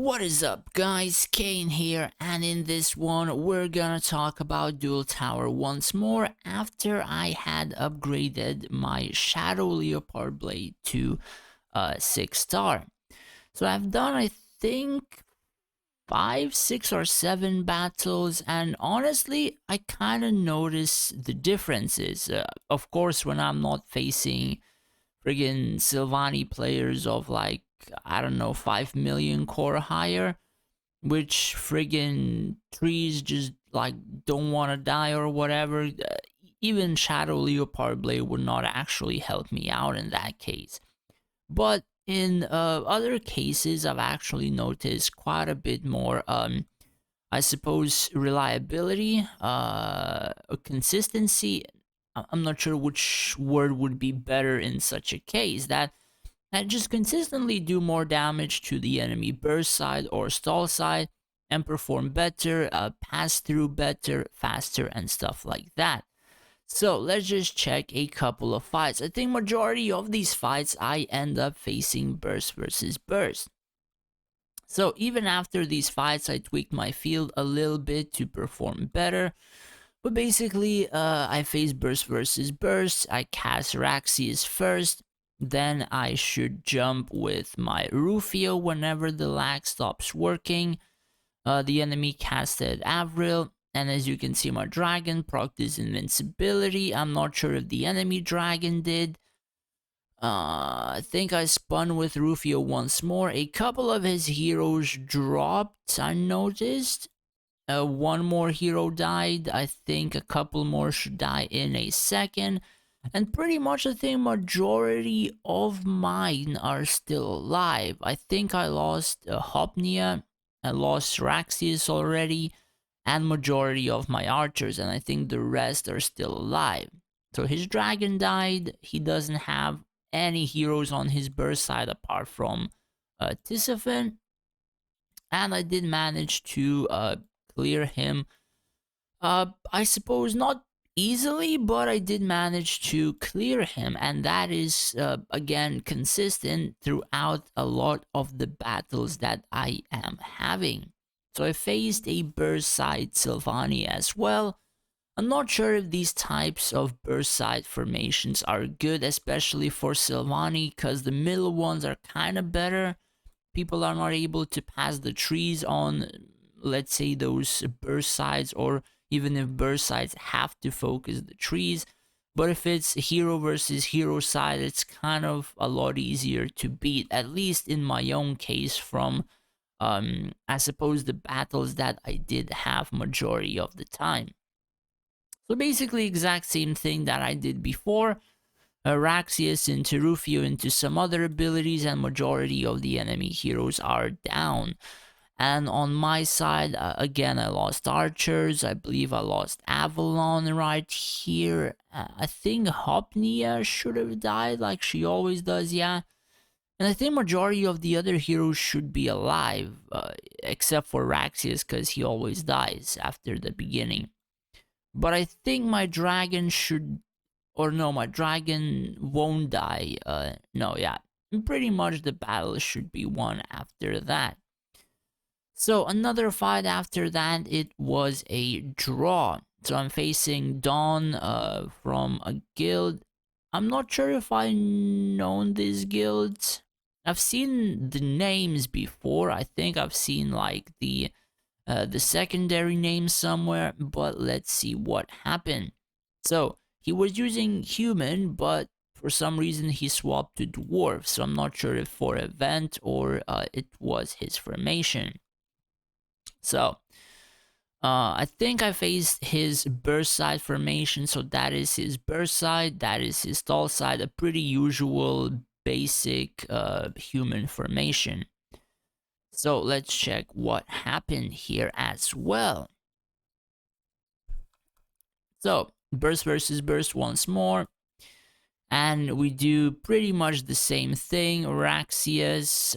What is up guys, Kane here, and in this one we're gonna talk about Dual Tower once more after I had upgraded my Shadow Leopard blade to 6 star. So I've done I think 5, 6 or 7 battles, and honestly I kinda notice the differences. Of course when I'm not facing friggin' Sylvani players of like, I don't know, 5 million core higher, which friggin' trees just like don't want to die or whatever. Even Shadow Leopard Blade would not actually help me out in that case. But in other cases, I've actually noticed quite a bit more, I suppose, reliability, consistency. I'm not sure which word would be better in such a case. That just consistently do more damage to the enemy burst side or stall side and perform better, pass through better, faster, and stuff like that. So let's just check a couple of fights. I think majority of these fights I end up facing burst versus burst. So even after these fights I tweaked my field a little bit to perform better. But basically, I face burst versus burst. I cast Raxius first. Then I should jump with my Rufio whenever the lag stops working. The enemy casted Avril. And as you can see, my dragon procced his invincibility. I'm not sure if the enemy dragon did. I think I spun with Rufio once more. A couple of his heroes dropped, I noticed. One more hero died. I think a couple more should die in a second. And pretty much I think majority of mine are still alive. I think I lost Hopnia. I lost Raxius already. And majority of my archers. And I think the rest are still alive. So his dragon died. He doesn't have any heroes on his burst side apart from Tisafin. And I did manage to clear him. I suppose not easily, but I did manage to clear him, and that is again consistent throughout a lot of the battles that I am having. So I faced a burst side Sylvani as well. I'm not sure if these types of burst side formations are good, especially for Sylvani, because the middle ones are kind of better. People are not able to pass the trees on, let's say, those burst sides, or even if burst sides have to focus the trees. But if it's hero versus hero side, it's kind of a lot easier to beat, at least in my own case, from I suppose the battles that I did have majority of the time. So basically exact same thing that I did before. Raxius into Rufio into some other abilities, and majority of the enemy heroes are down. And on my side, again, I lost archers. I believe I lost Avalon right here. I think Hopnia should have died like she always does, yeah. And I think majority of the other heroes should be alive, except for Raxius, because he always dies after the beginning. But I think my dragon should, or no, my dragon won't die. No, yeah, pretty much the battle should be won after that. So another fight after that, it was a draw. So I'm facing Dawn from a guild. I'm not sure if I known these guilds. I've seen the names before. I think I've seen like the secondary name somewhere, but let's see what happened. So he was using human, but for some reason he swapped to dwarf, so I'm not sure if for event or it was his formation. So I think I faced his burst side formation, so that is his burst side, that is his stall side, a pretty usual basic human formation. So let's check what happened here as well. So burst versus burst once more. And we do pretty much the same thing. Raxius.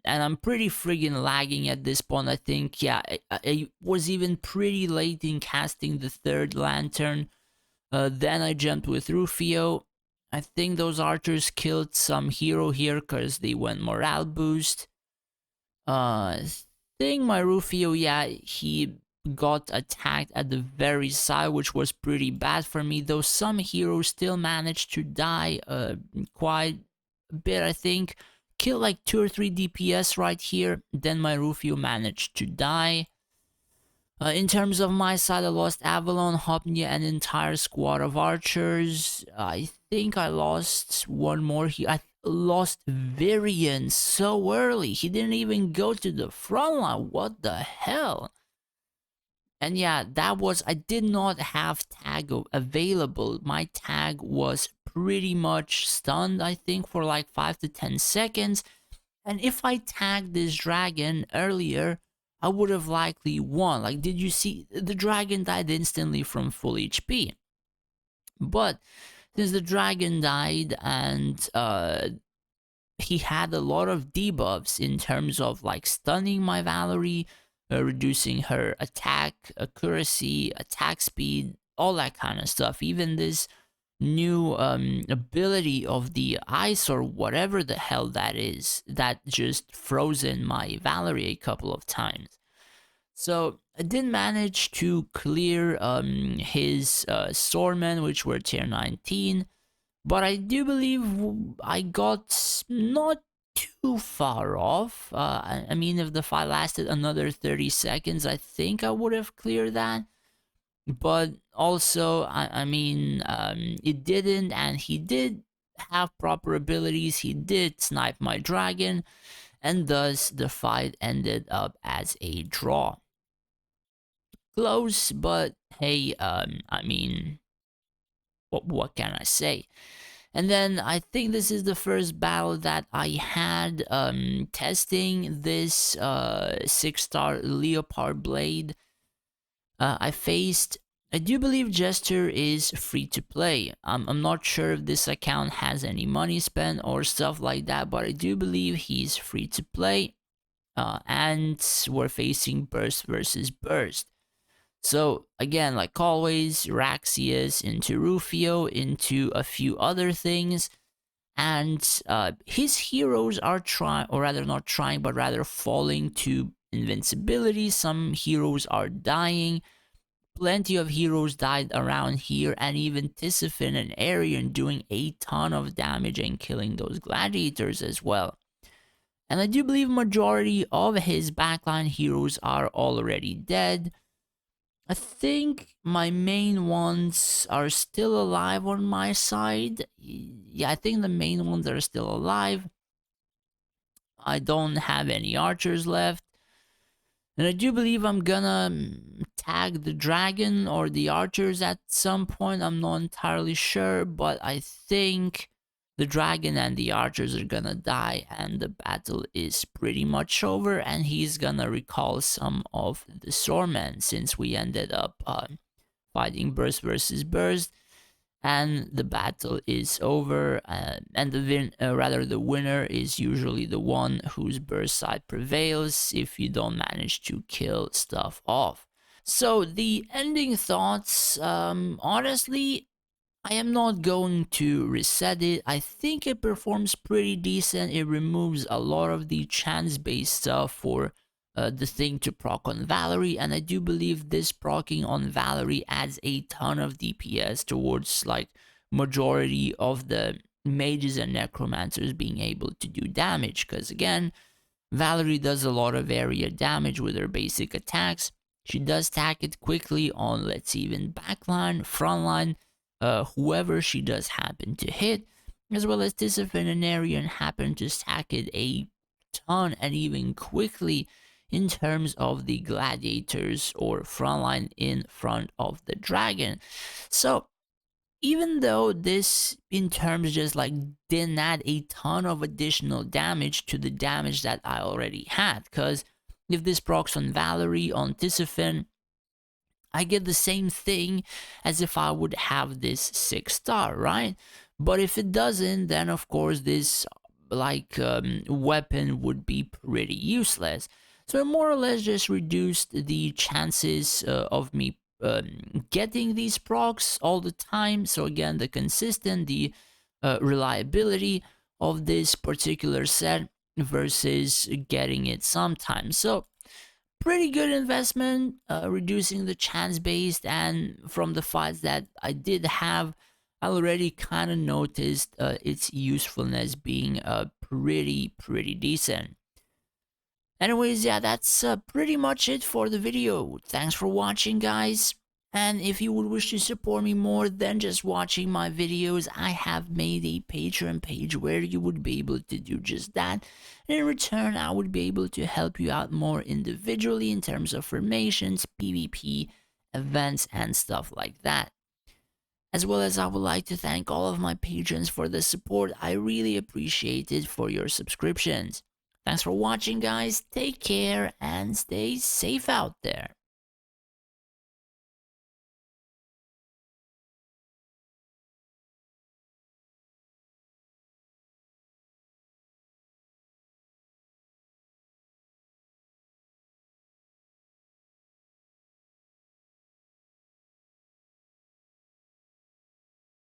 And I'm pretty friggin' lagging at this point. I think, yeah, I was even pretty late in casting the third lantern. Then I jumped with Rufio. I think those archers killed some hero here because they went morale boost. Uh, think my Rufio, yeah, he got attacked at the very side, which was pretty bad for me. Though some heroes still managed to die quite a bit, I think. Killed like 2 or 3 DPS right here. Then my Rufio managed to die. In terms of my side, I lost Avalon, Hopnia, and an entire squad of archers. I think I lost one more. I lost Virion so early. He didn't even go to the front line. What the hell? And yeah, that was, I did not have tag available. My tag was pretty much stunned, I think, for like 5 to 10 seconds. And if I tagged this dragon earlier, I would have likely won. Like, did you see? The dragon died instantly from full HP. But since the dragon died and he had a lot of debuffs in terms of like stunning my Valerie, reducing her attack accuracy, attack speed, all that kind of stuff. Even this new ability of the ice or whatever the hell that is that just frozen my Valerie a couple of times. So I did manage to clear his swordmen, which were tier 19, but I do believe I got not too far off. I mean, if the fight lasted another 30 seconds, I think I would have cleared that. But also, I mean, it didn't, and he did have proper abilities. He did snipe my dragon, and thus the fight ended up as a draw. Close, but hey, I mean, what can I say? And then I think this is the first battle that I had testing this 6-star Leopard blade. I do believe Jester is free to play. I'm not sure if this account has any money spent or stuff like that, but I do believe he's free to play. And we're facing Burst versus Burst. So again, like always, Raxius into Rufio, into a few other things, and his heroes are trying, or rather not trying, but rather falling to invincibility. Some heroes are dying. Plenty of heroes died around here, and even Tisiphone and Arion doing a ton of damage and killing those gladiators as well. And I do believe majority of his backline heroes are already dead. I think my main ones are still alive on my side. Yeah, I think the main ones are still alive. I don't have any archers left. And I do believe I'm gonna tag the dragon or the archers at some point. I'm not entirely sure, but I think the dragon and the archers are gonna die and the battle is pretty much over, and he's gonna recall some of the swordmen since we ended up fighting Burst versus Burst, and the battle is over, and the winner is usually the one whose Burst side prevails if you don't manage to kill stuff off. So the ending thoughts, honestly, I am not going to reset it. I think it performs pretty decent. It removes a lot of the chance-based stuff for the thing to proc on Valerie, and I do believe this procking on Valerie adds a ton of DPS towards like majority of the mages and necromancers being able to do damage, because again, Valerie does a lot of area damage with her basic attacks. She does tack it quickly on, let's see, even backline, frontline, whoever she does happen to hit, as well as Tisiphone and Arion happen to stack it a ton and even quickly in terms of the gladiators or frontline in front of the dragon. So even though this in terms just like didn't add a ton of additional damage to the damage that I already had, because if this procs on Valerie, on Tisiphone, I get the same thing as if I would have this 6-star, right? But if it doesn't, then of course this like weapon would be pretty useless. So it more or less just reduced the chances of me getting these procs all the time. So again, the reliability of this particular set versus getting it sometimes. So pretty good investment, reducing the chance based, and from the fights that I did have, I already kind of noticed its usefulness being pretty decent. Anyways, yeah, that's pretty much it for the video. Thanks for watching, guys. And if you would wish to support me more than just watching my videos, I have made a Patreon page where you would be able to do just that. And in return, I would be able to help you out more individually in terms of formations, PvP, events, and stuff like that. As well as I would like to thank all of my patrons for the support. I really appreciate it for your subscriptions. Thanks for watching, guys. Take care and stay safe out there.